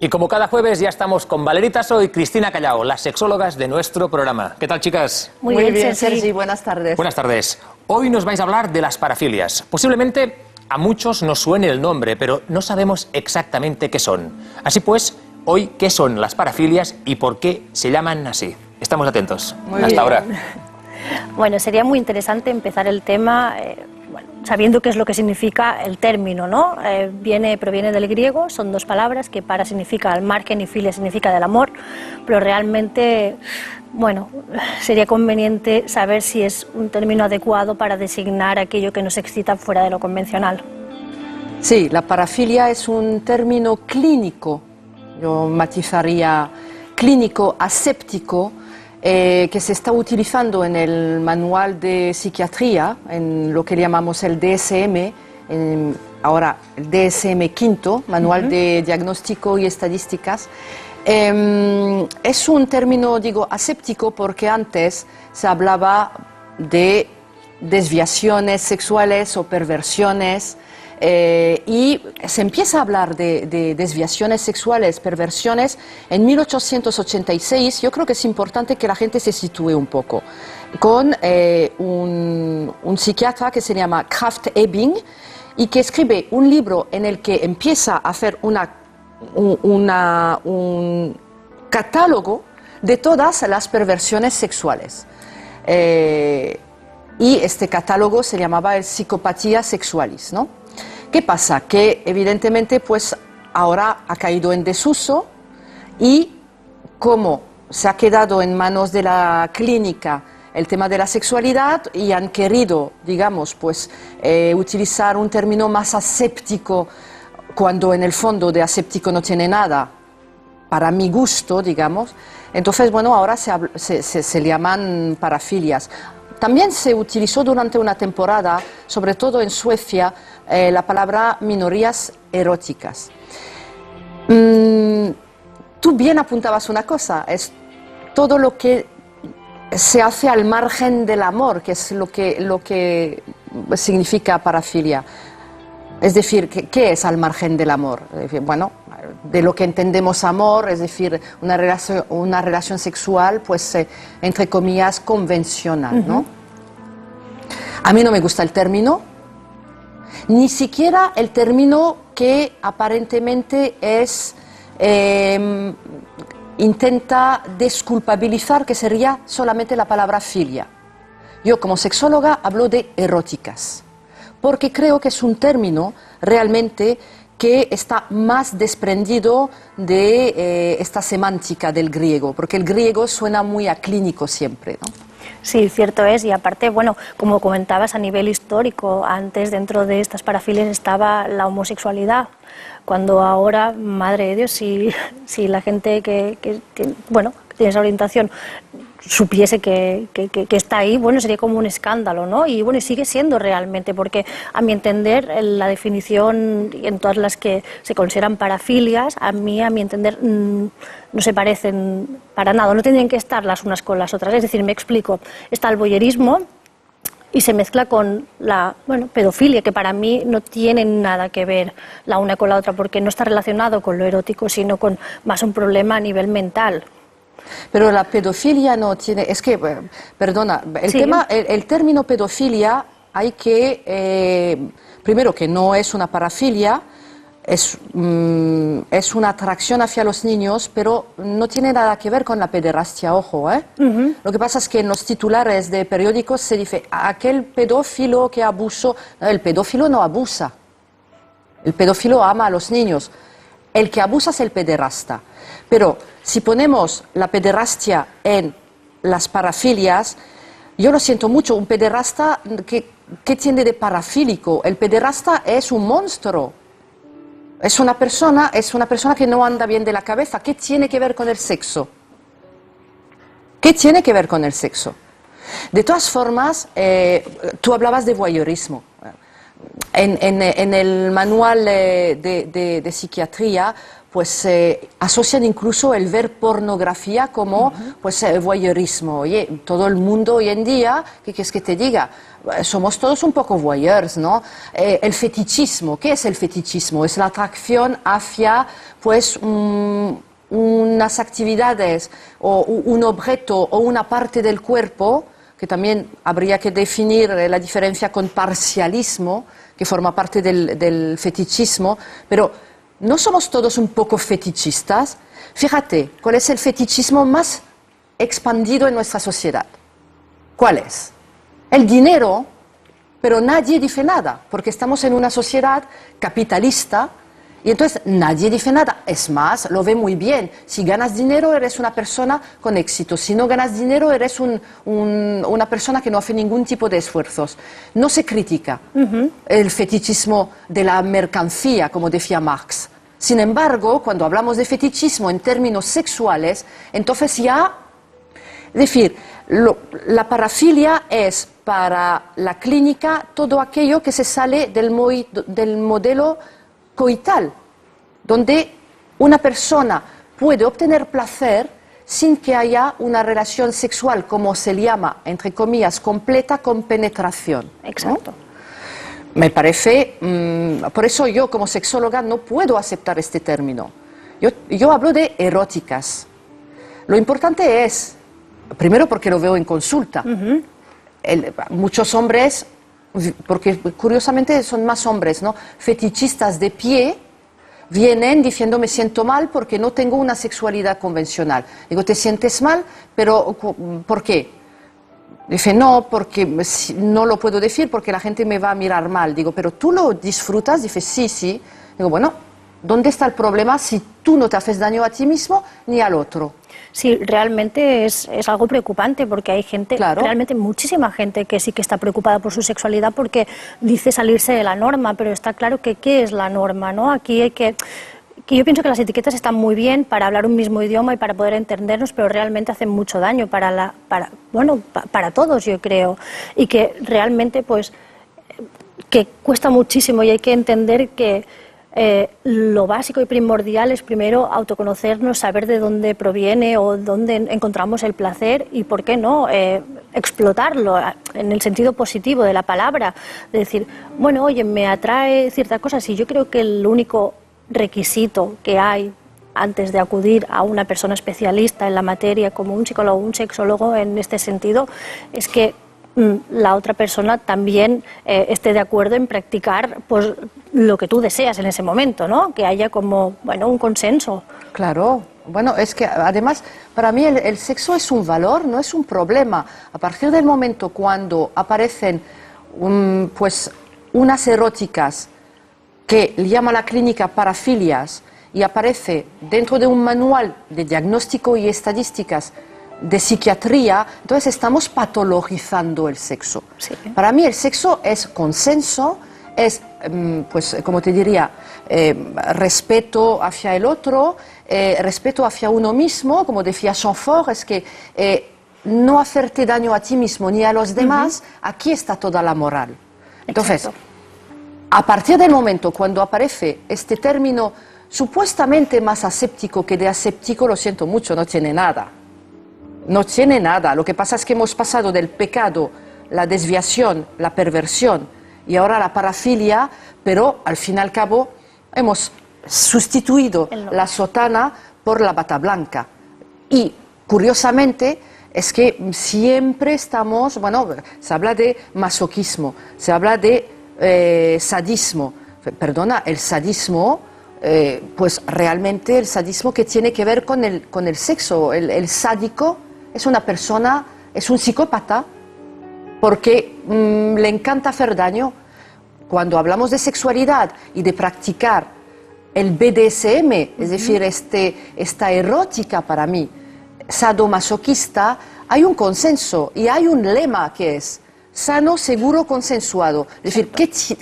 Y como cada jueves ya estamos con Valerie Tasso y Cristina Callao, las sexólogas de nuestro programa. ¿Qué tal, chicas? Muy bien, Sergi. Buenas tardes. Buenas tardes. Hoy nos vais a hablar de las parafilias. Posiblemente a muchos nos suene el nombre, pero no sabemos exactamente qué son. Así pues, hoy, ¿qué son las parafilias y por qué se llaman así? Estamos atentos. Hasta ahora. Bueno, sería muy interesante empezar el tema sabiendo qué es lo que significa el término, ¿no? Proviene del griego, son dos palabras que para significa al margen y filia significa del amor, pero realmente, bueno, sería conveniente saber si es un término adecuado para designar aquello que nos excita fuera de lo convencional. Sí, la parafilia es un término clínico, yo matizaría clínico aséptico, que se está utilizando en el manual de psiquiatría, en lo que llamamos el DSM, ahora el DSM V, Manual de Diagnóstico y Estadísticas. Es un término, digo, aséptico porque antes se hablaba de desviaciones sexuales o perversiones, y se empieza a hablar de desviaciones sexuales, perversiones, en 1886. Yo creo que es importante que la gente se sitúe un poco, con un psiquiatra que se llama Krafft-Ebing y que escribe un libro en el que empieza a hacer un catálogo de todas las perversiones sexuales. Y este catálogo se llamaba el Psychopathia Sexualis, ¿no? ¿Qué pasa? Que evidentemente pues ahora ha caído en desuso y como se ha quedado en manos de la clínica el tema de la sexualidad y han querido, digamos, pues utilizar un término más aséptico cuando en el fondo de aséptico no tiene nada, para mi gusto, digamos, entonces bueno, ahora se llaman parafilias. También se utilizó durante una temporada, sobre todo en Suecia, la palabra minorías eróticas. Tú bien apuntabas una cosa, es todo lo que se hace al margen del amor, que es lo que significa parafilia. Es decir, ¿qué es al margen del amor? Es decir, bueno, de lo que entendemos amor, es decir, una relación sexual, pues, entre comillas, convencional, ¿no? A mí no me gusta el término, ni siquiera el término que aparentemente intenta desculpabilizar, que sería solamente la palabra filia. Yo como sexóloga hablo de eróticas, porque creo que es un término realmente que está más desprendido de esta semántica del griego, porque el griego suena muy aclínico siempre, ¿no? Sí, cierto es, y aparte, bueno, como comentabas a nivel histórico, antes dentro de estas parafilias estaba la homosexualidad, cuando ahora, madre de Dios, si la gente que tiene esa orientación supiese que está ahí, bueno, sería como un escándalo, ¿no? Y bueno, sigue siendo realmente, porque a mi entender, la definición en todas las que se consideran parafilias, a mi entender, no se parecen para nada, no tendrían que estar las unas con las otras. Es decir, me explico, está el voyerismo y se mezcla con la pedofilia, que para mí no tiene nada que ver la una con la otra, porque no está relacionado con lo erótico, sino con más un problema a nivel mental. Pero la pedofilia no tiene, es que, perdona, el término pedofilia hay que, primero que no es una parafilia, es una atracción hacia los niños, pero no tiene nada que ver con la pederastia, ojo, ¿eh? Lo que pasa es que en los titulares de periódicos se dice, aquel pedófilo que abusó, el pedófilo no abusa, el pedófilo ama a los niños, el que abusa es el pederasta. Pero si ponemos la pederastia en las parafilias, yo lo siento mucho, un pederasta, ¿qué tiene de parafílico? El pederasta es un monstruo, es una persona que no anda bien de la cabeza. ¿Qué tiene que ver con el sexo? ¿Qué tiene que ver con el sexo? De todas formas, tú hablabas de voyeurismo. En el manual de psiquiatría, pues asocian incluso el ver pornografía como pues voyeurismo. Oye, todo el mundo hoy en día, ¿qué quieres que te diga? Somos todos un poco voyeurs, ¿no? El fetichismo, ¿qué es el fetichismo? Es la atracción hacia pues unas actividades o un objeto o una parte del cuerpo, que también habría que definir la diferencia con parcialismo, que forma parte del fetichismo, pero ¿no somos todos un poco fetichistas? Fíjate, ¿cuál es el fetichismo más expandido en nuestra sociedad? ¿Cuál es? El dinero, pero nadie dice nada, porque estamos en una sociedad capitalista y entonces nadie dice nada. Es más, lo ve muy bien. Si ganas dinero eres una persona con éxito. Si no ganas dinero eres una persona que no hace ningún tipo de esfuerzos. No se critica el fetichismo de la mercancía, como decía Marx. Sin embargo, cuando hablamos de fetichismo en términos sexuales, entonces ya, es decir, la parafilia es para la clínica todo aquello que se sale del modelo coital, donde una persona puede obtener placer sin que haya una relación sexual, como se llama, entre comillas, completa con penetración. Exacto. ¿No? Me parece, por eso yo como sexóloga no puedo aceptar este término. Yo hablo de eróticas. Lo importante es, primero porque lo veo en consulta, muchos hombres, porque curiosamente son más hombres, ¿no? Fetichistas de pie, vienen diciendo me siento mal porque no tengo una sexualidad convencional. Digo, ¿te sientes mal? Pero ¿por qué? Dice, no, porque no lo puedo decir porque la gente me va a mirar mal. Digo, ¿pero tú lo disfrutas? Dice, sí, sí. Digo, bueno, ¿dónde está el problema si tú no te haces daño a ti mismo ni al otro? Sí, realmente es algo preocupante porque hay gente, claro, realmente muchísima gente que sí que está preocupada por su sexualidad porque dice salirse de la norma, pero está claro que ¿qué es la norma, no? Aquí hay que yo pienso que las etiquetas están muy bien para hablar un mismo idioma y para poder entendernos, pero realmente hacen mucho daño para todos, yo creo, y que realmente pues que cuesta muchísimo y hay que entender que lo básico y primordial es primero autoconocernos, saber de dónde proviene o dónde encontramos el placer y, ¿por qué no?, explotarlo en el sentido positivo de la palabra. De decir, bueno, oye, me atrae cierta cosa. Si yo creo que el único requisito que hay antes de acudir a una persona especialista en la materia, como un psicólogo o un sexólogo en este sentido, es que la otra persona también esté de acuerdo en practicar pues lo que tú deseas en ese momento, ¿no? Que haya como, bueno, un consenso. Claro, bueno, es que además para mí el sexo es un valor, no es un problema. A partir del momento cuando aparecen pues unas eróticas que le llama la clínica parafilias y aparece dentro de un manual de diagnóstico y estadísticas de psiquiatría, entonces estamos patologizando el sexo. Sí. Para mí el sexo es consenso, es, pues, como te diría, respeto hacia el otro, respeto hacia uno mismo, como decía Chamfort, es que no hacerte daño a ti mismo ni a los demás, aquí está toda la moral. Entonces, exacto, a partir del momento cuando aparece este término supuestamente más aséptico que de aséptico, lo siento mucho, no tiene nada. No tiene nada. Lo que pasa es que hemos pasado del pecado, la desviación, la perversión y ahora la parafilia, pero al fin y al cabo hemos sustituido la sotana por la bata blanca. Y curiosamente es que siempre estamos, bueno, se habla de masoquismo, se habla de sadismo. Perdona, el sadismo, pues realmente el sadismo que tiene que ver con el sexo. El sádico es una persona, es un psicópata, porque le encanta hacer daño. Cuando hablamos de sexualidad y de practicar el BDSM, es decir, esta erótica para mí, sadomasoquista, hay un consenso y hay un lema que es sano, seguro, consensuado. Es decir,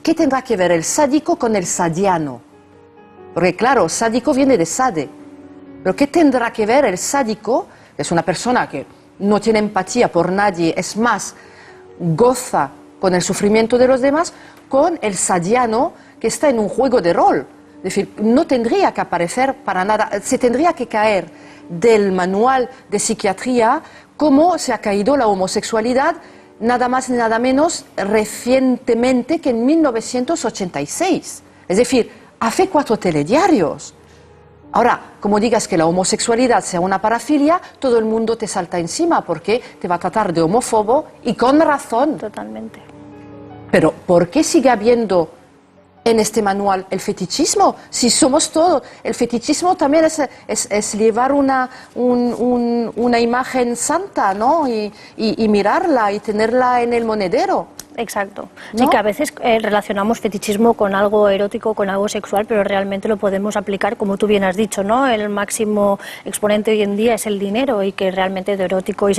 ¿qué tendrá que ver el sádico con el sadiano? Porque claro, sádico viene de sade. Pero ¿qué tendrá que ver el sádico, que es una persona que no tiene empatía por nadie, es más, goza con el sufrimiento de los demás, con el sadiano, que está en un juego de rol? Es decir, no tendría que aparecer para nada, se tendría que caer del manual de psiquiatría como se ha caído la homosexualidad, nada más ni nada menos recientemente que en 1986. Es decir, hace 4 telediarios. Ahora, como digas que la homosexualidad sea una parafilia, todo el mundo te salta encima porque te va a tratar de homófobo y con razón. Totalmente. Pero ¿por qué sigue habiendo en este manual el fetichismo? Si somos todos, el fetichismo también es llevar una imagen santa, ¿no? Y mirarla y tenerla en el monedero. Exacto. ¿No? Sí, que a veces relacionamos fetichismo con algo erótico, con algo sexual, pero realmente lo podemos aplicar, como tú bien has dicho, ¿no? El máximo exponente hoy en día es el dinero y que realmente de erótico y